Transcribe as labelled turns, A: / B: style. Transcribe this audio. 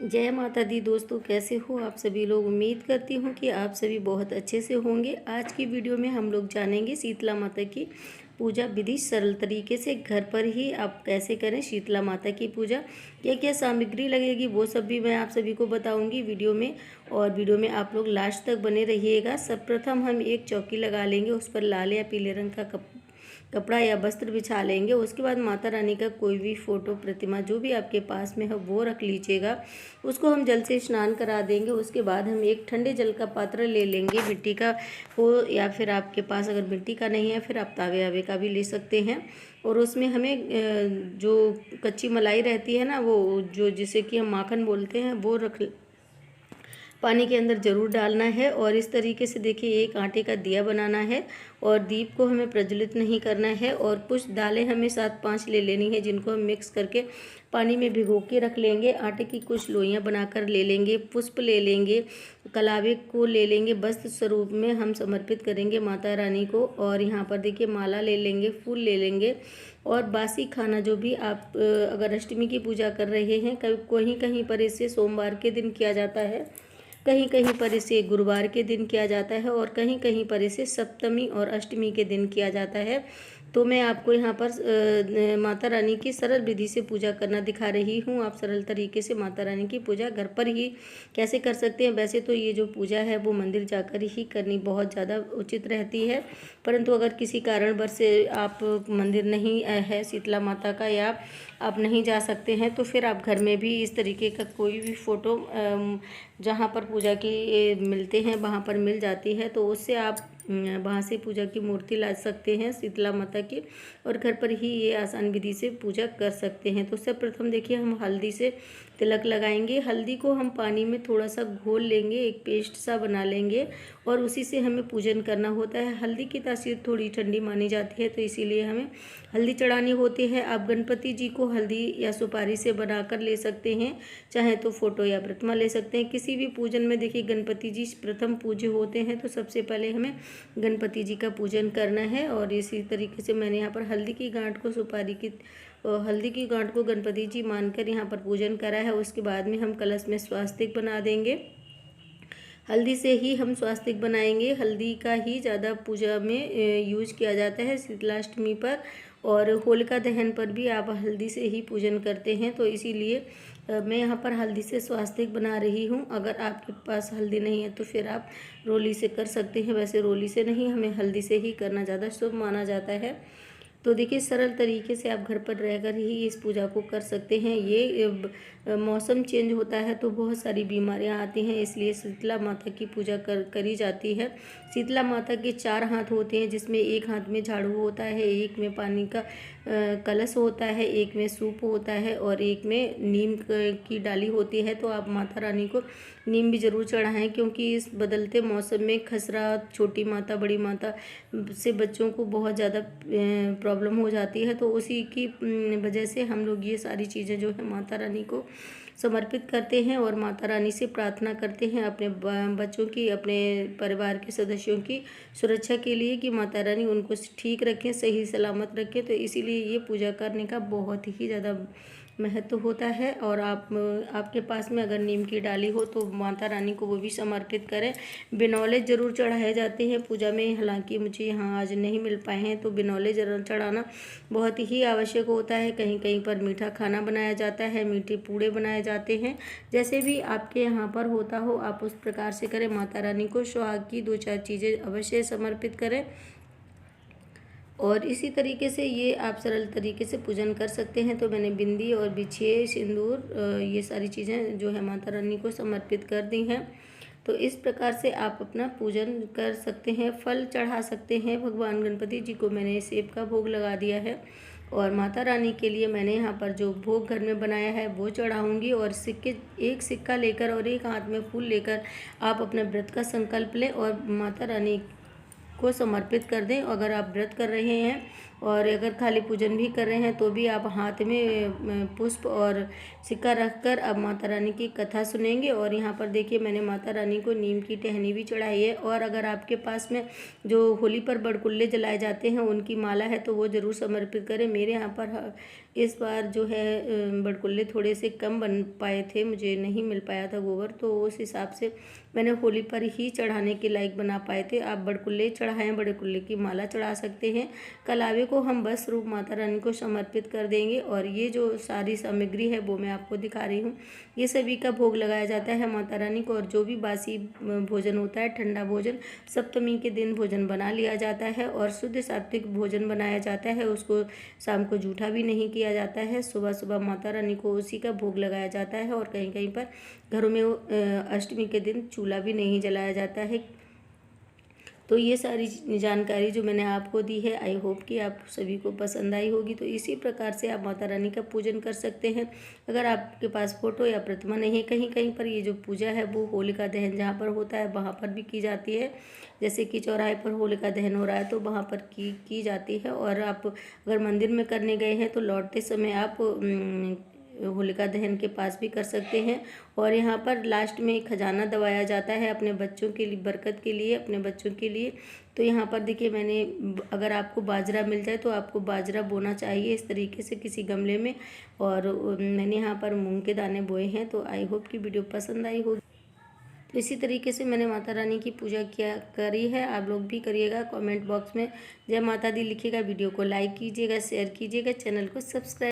A: जय माता दी दोस्तों, कैसे हो आप सभी लोग। उम्मीद करती हूँ कि आप सभी बहुत अच्छे से होंगे। आज की वीडियो में हम लोग जानेंगे शीतला माता की पूजा विधि सरल तरीके से घर पर ही आप कैसे करें शीतला माता की पूजा। क्या क्या सामग्री लगेगी वो सब भी मैं आप सभी को बताऊंगी वीडियो में, और वीडियो में आप लोग लास्ट तक बने रहिएगा। सर्वप्रथम हम एक चौकी लगा लेंगे, उस पर लाल या पीले रंग का कपड़ा या वस्त्र बिछा लेंगे। उसके बाद माता रानी का कोई भी फोटो प्रतिमा जो भी आपके पास में है वो रख लीजिएगा। उसको हम जल से स्नान करा देंगे। उसके बाद हम एक ठंडे जल का पात्र ले लेंगे, मिट्टी का हो या फिर आपके पास अगर मिट्टी का नहीं है फिर आप तावे आवे का भी ले सकते हैं। और उसमें हमें जो कच्ची मलाई रहती है ना, वो जो जिसे कि हम माखन बोलते हैं, वो पानी के अंदर ज़रूर डालना है। और इस तरीके से देखिए एक आटे का दिया बनाना है और दीप को हमें प्रज्वलित नहीं करना है। और कुछ दालें हमें 7-5 ले लेनी है, जिनको हम मिक्स करके पानी में भिगो के रख लेंगे। आटे की कुछ लोइयाँ बनाकर ले लेंगे, पुष्प ले लेंगे, कलावे को ले लेंगे। वस्त्र स्वरूप में हम समर्पित करेंगे माता रानी को। और यहाँ पर देखिए माला ले लेंगे, फूल ले लेंगे। और बासी खाना जो भी आप अगर अष्टमी की पूजा कर रहे हैं, कहीं कहीं पर इसे सोमवार के दिन किया जाता है, कहीं कहीं पर इसे गुरुवार के दिन किया जाता है, और कहीं कहीं पर इसे सप्तमी और अष्टमी के दिन किया जाता है। तो मैं आपको यहाँ पर माता रानी की सरल विधि से पूजा करना दिखा रही हूँ। आप सरल तरीके से माता रानी की पूजा घर पर ही कैसे कर सकते हैं। वैसे तो ये जो पूजा है वो मंदिर जाकर ही करनी बहुत ज़्यादा उचित रहती है, परंतु अगर किसी कारणवश से आप मंदिर नहीं है शीतला माता का, या आप नहीं जा सकते हैं, तो फिर आप घर में भी इस तरीके का कोई भी फ़ोटो जहाँ पर पूजा की मिलते हैं वहाँ पर मिल जाती है, तो उससे आप वहाँ से पूजा की मूर्ति ला सकते हैं शीतला माता की, और घर पर ही ये आसान विधि से पूजा कर सकते हैं। तो सर्वप्रथम देखिए हम हल्दी से तिलक लगाएंगे। हल्दी को हम पानी में थोड़ा सा घोल लेंगे, एक पेस्ट सा बना लेंगे, और उसी से हमें पूजन करना होता है। हल्दी की तासीर थोड़ी ठंडी मानी जाती है, तो इसीलिए हमें हल्दी चढ़ानी होती है। आप गणपति जी को हल्दी या सुपारी से बनाकर ले सकते हैं, चाहे तो फोटो या प्रतिमा ले सकते हैं। किसी भी पूजन में देखिए गणपति जी प्रथम पूज्य होते हैं, तो सबसे पहले हमें गणपति जी का पूजन करना है। और इसी तरीके से मैंने यहाँ पर हल्दी की गांठ को हल्दी की गांठ को गणपति जी मानकर यहाँ पर पूजन करा है। उसके बाद में हम कलश में स्वास्तिक बना देंगे। हल्दी से ही हम स्वास्तिक बनाएंगे। हल्दी का ही ज़्यादा पूजा में यूज किया जाता है शीतलाष्टमी पर, और होलिका दहन पर भी आप हल्दी से ही पूजन करते हैं। तो इसीलिए मैं यहाँ पर हल्दी से स्वास्तिक बना रही हूँ। अगर आपके पास हल्दी नहीं है तो फिर आप रोली से कर सकते हैं। वैसे रोली से नहीं, हमें हल्दी से ही करना ज़्यादा शुभ माना जाता है। तो देखिए सरल तरीके से आप घर पर रहकर ही इस पूजा को कर सकते हैं। ये मौसम चेंज होता है तो बहुत सारी बीमारियां आती हैं, इसलिए शीतला माता की पूजा करी जाती है। शीतला माता के 4 हाथ होते हैं, जिसमें एक हाथ में झाड़ू होता है, एक में पानी का कलश होता है, एक में सूप होता है, और एक में नीम की डाली होती है। तो आप माता रानी को नीम भी ज़रूर चढ़ाएं, क्योंकि इस बदलते मौसम में खसरा, छोटी माता, बड़ी माता से बच्चों को बहुत ज़्यादा प्रॉब्लम हो जाती है। तो उसी की वजह से हम लोग ये सारी चीज़ें जो है माता रानी को समर्पित करते हैं, और माता रानी से प्रार्थना करते हैं अपने बच्चों की, अपने परिवार के सदस्यों की सुरक्षा के लिए, कि माता रानी उनको ठीक रखें, सही सलामत रखें। तो इसीलिए ये पूजा करने का बहुत ही ज़्यादा महत्व होता है। और आपके पास में अगर नीम की डाली हो तो माता रानी को वो भी समर्पित करें। बिनौले ज़रूर चढ़ाए जाते हैं पूजा में, हालांकि मुझे यहाँ आज नहीं मिल पाए हैं, तो बिनौले ज़रूर चढ़ाना बहुत ही आवश्यक होता है। कहीं कहीं पर मीठा खाना बनाया जाता है, मीठे पूड़े बनाए जाते हैं। जैसे भी आपके यहाँ पर होता हो आप उस प्रकार से करें। माता रानी को सुहाग की 2-4 चीज़ें अवश्य समर्पित करें। और इसी तरीके से ये आप सरल तरीके से पूजन कर सकते हैं। तो मैंने बिंदी और बिछिए, सिंदूर, ये सारी चीज़ें जो है माता रानी को समर्पित कर दी हैं। तो इस प्रकार से आप अपना पूजन कर सकते हैं। फल चढ़ा सकते हैं। भगवान गणपति जी को मैंने सेब का भोग लगा दिया है, और माता रानी के लिए मैंने यहाँ पर जो भोग घर में बनाया है वो चढ़ाऊँगी। और एक सिक्का लेकर और एक हाथ में फूल लेकर आप अपने व्रत का संकल्प लें और माता रानी को समर्पित कर दें। अगर आप व्रत कर रहे हैं और अगर खाली पूजन भी कर रहे हैं तो भी आप हाथ में पुष्प और सिक्का रखकर अब माता रानी की कथा सुनेंगे। और यहाँ पर देखिए मैंने माता रानी को नीम की टहनी भी चढ़ाई है। और अगर आपके पास में जो होली पर बड़कुल्ले जलाए जाते हैं उनकी माला है तो वो ज़रूर समर्पित करें। मेरे यहाँ पर इस बार जो है बड़कुल्ले थोड़े से कम बन पाए थे, मुझे नहीं मिल पाया था गोबर, तो उस हिसाब से मैंने होली पर ही चढ़ाने के लायक बना पाए थे। आप बड़कुल्ले चढ़ाएं, बड़कुल्ले की माला चढ़ा सकते हैं। कलावे को हम बस रूप माता रानी को समर्पित कर देंगे। और ये जो सारी सामग्री है वो मैं आपको दिखा रही हूँ, ये सभी का भोग लगाया जाता है माता रानी को। और जो भी बासी भोजन होता है, ठंडा भोजन, सप्तमी के दिन भोजन बना लिया जाता है और शुद्ध सात्विक भोजन बनाया जाता है। उसको शाम को जूठा भी नहीं किया जाता है। सुबह सुबह माता रानी को उसी का भोग लगाया जाता है। और कहीं कहीं पर घरों में अष्टमी के दिन चूल्हा भी नहीं जलाया जाता है। तो ये सारी जानकारी जो मैंने आपको दी है, आई होप कि आप सभी को पसंद आई होगी। तो इसी प्रकार से आप माता रानी का पूजन कर सकते हैं। अगर आपके पास फोटो या प्रतिमा नहीं है, कहीं कहीं पर ये जो पूजा है वो होलिका दहन जहाँ पर होता है वहाँ पर भी की जाती है। जैसे कि चौराहे पर होलिका दहन हो रहा है तो वहाँ पर की जाती है। और आप अगर मंदिर में करने गए हैं तो लौटते समय आप होलिका दहन के पास भी कर सकते हैं। और यहाँ पर लास्ट में एक खजाना दबाया जाता है अपने बच्चों के लिए, बरकत के लिए, अपने बच्चों के लिए। तो यहाँ पर देखिए मैंने, अगर आपको बाजरा मिल जाए तो आपको बाजरा बोना चाहिए इस तरीके से किसी गमले में। और मैंने यहाँ पर मूंग के दाने बोए हैं। तो आई होप कि वीडियो पसंद आई होगी। तो इसी तरीके से मैंने माता रानी की पूजा किया करी है, आप लोग भी करिएगा। कमेंट बॉक्स में जय माता दी लिखिएगा, वीडियो को लाइक कीजिएगा, शेयर कीजिएगा, चैनल को सब्सक्राइब